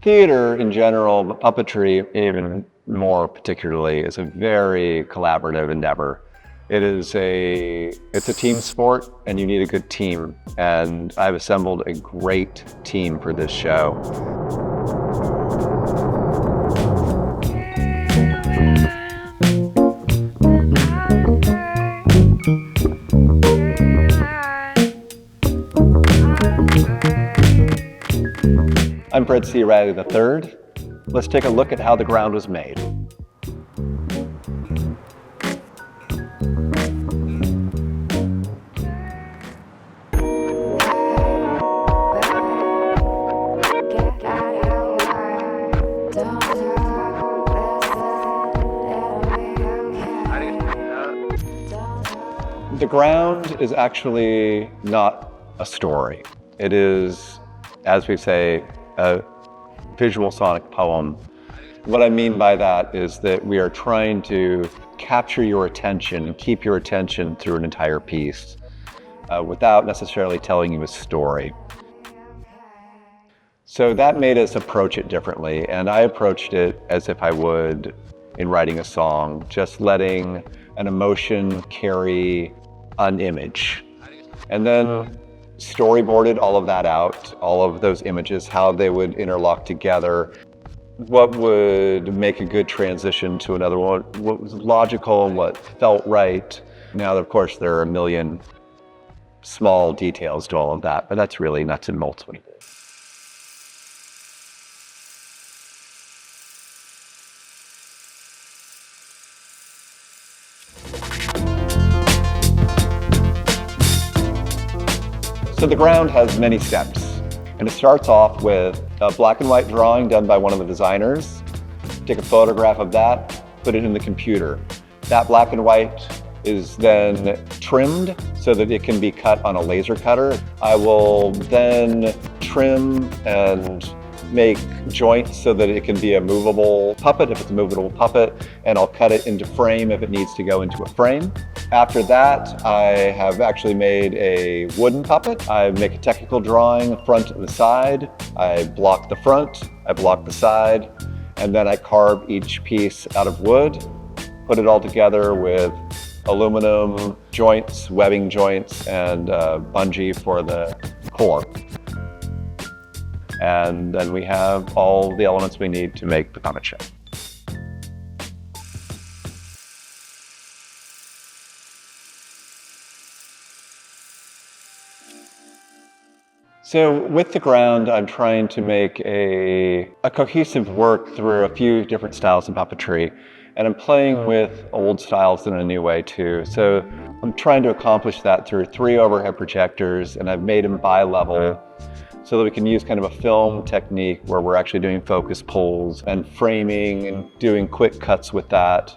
Theater in general, but puppetry even more particularly, is a very collaborative endeavor. It's a team sport, and you need a good team. And I've assembled a great team for this show. I'm Fred C. Riley III. Let's take a look at how the ground was made. The ground is actually not a story. It is, as we say, a visual sonic poem. What I mean by that is that we are trying to capture your attention and keep your attention through an entire piece without necessarily telling you a story. So that made us approach it differently, and I approached it as if I would in writing a song, just letting an emotion carry an image. And then storyboarded all of that out, all of those images, how they would interlock together, what would make a good transition to another one, what was logical, what felt right. Now, of course, there are a million small details to all of that, but that's really nuts and bolts what it is. So the ground has many steps, and it starts off with a black and white drawing done by one of the designers. Take a photograph of that, put it in the computer. That black and white is then trimmed so that it can be cut on a laser cutter. I will then trim and make joints so that it can be a movable puppet, if it's a movable puppet, and I'll cut it into frame if it needs to go into a frame. After that, I have actually made a wooden puppet. I make a technical drawing, front and the side. I block the front, I block the side, and then I carve each piece out of wood, put it all together with aluminum joints, webbing joints, and bungee for the core. And then we have all the elements we need to make the puppet show. So with the ground, I'm trying to make a cohesive work through a few different styles of puppetry. And I'm playing with old styles in a new way too. So I'm trying to accomplish that through 3 overhead projectors, and I've made them bi-level so that we can use kind of a film technique where we're actually doing focus pulls and framing and doing quick cuts with that.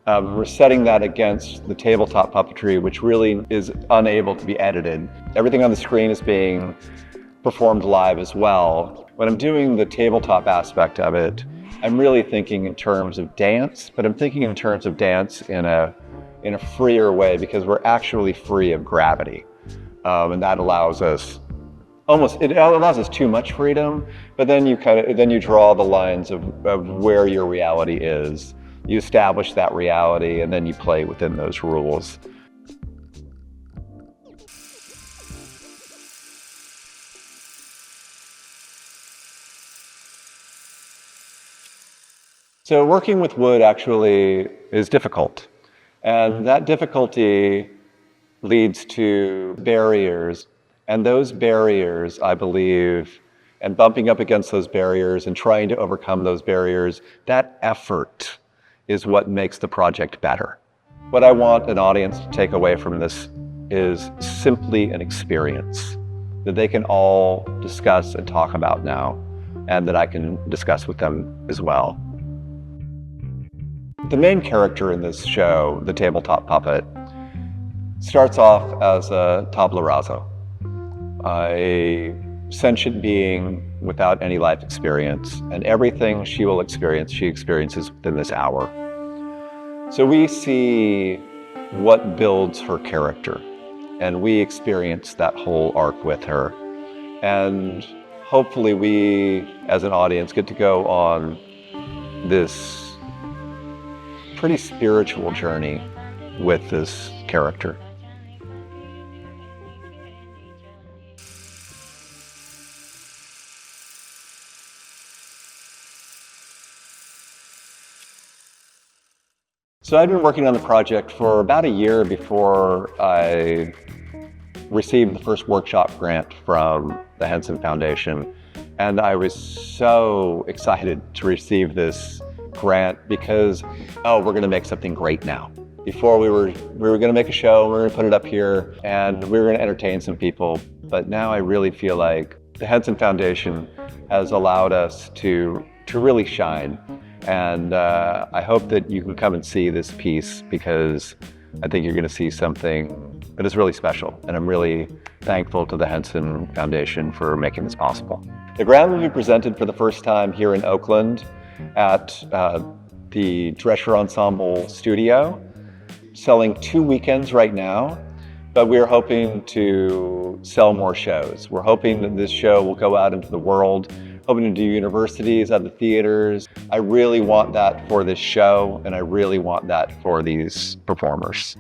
We're setting that against the tabletop puppetry, which really is unable to be edited. Everything on the screen is being performed live as well. When I'm doing the tabletop aspect of it, I'm really thinking in terms of dance, but I'm thinking in terms of dance in a freer way, because we're actually free of gravity. And that allows us it allows us too much freedom, but then you draw the lines of where your reality is. You establish that reality, and then you play within those rules. So working with wood actually is difficult, and that difficulty leads to barriers. And those barriers, I believe, and bumping up against those barriers and trying to overcome those barriers, that effort is what makes the project better. What I want an audience to take away from this is simply an experience that they can all discuss and talk about now, and that I can discuss with them as well. The main character in this show, the tabletop puppet, starts off as a tabula rasa, a sentient being without any life experience, and everything she will experience, she experiences within this hour. So we see what builds her character, and we experience that whole arc with her. And hopefully we, as an audience, get to go on this pretty spiritual journey with this character. So I'd been working on the project for about a year before I received the first workshop grant from the Henson Foundation. And I was so excited to receive this grant because, oh, we're gonna make something great now. Before we were gonna make a show, we were gonna put it up here, and we were gonna entertain some people. But now I really feel like the Henson Foundation has allowed us to really shine. And I hope that you can come and see this piece, because I think you're gonna see something that is really special. And I'm really thankful to the Henson Foundation for making this possible. The grant will be presented for the first time here in Oakland at the Drescher Ensemble studio, selling 2 weekends right now, but we're hoping to sell more shows. We're hoping that this show will go out into the world, hoping to do universities, other theaters. I really want that for this show, and I really want that for these performers.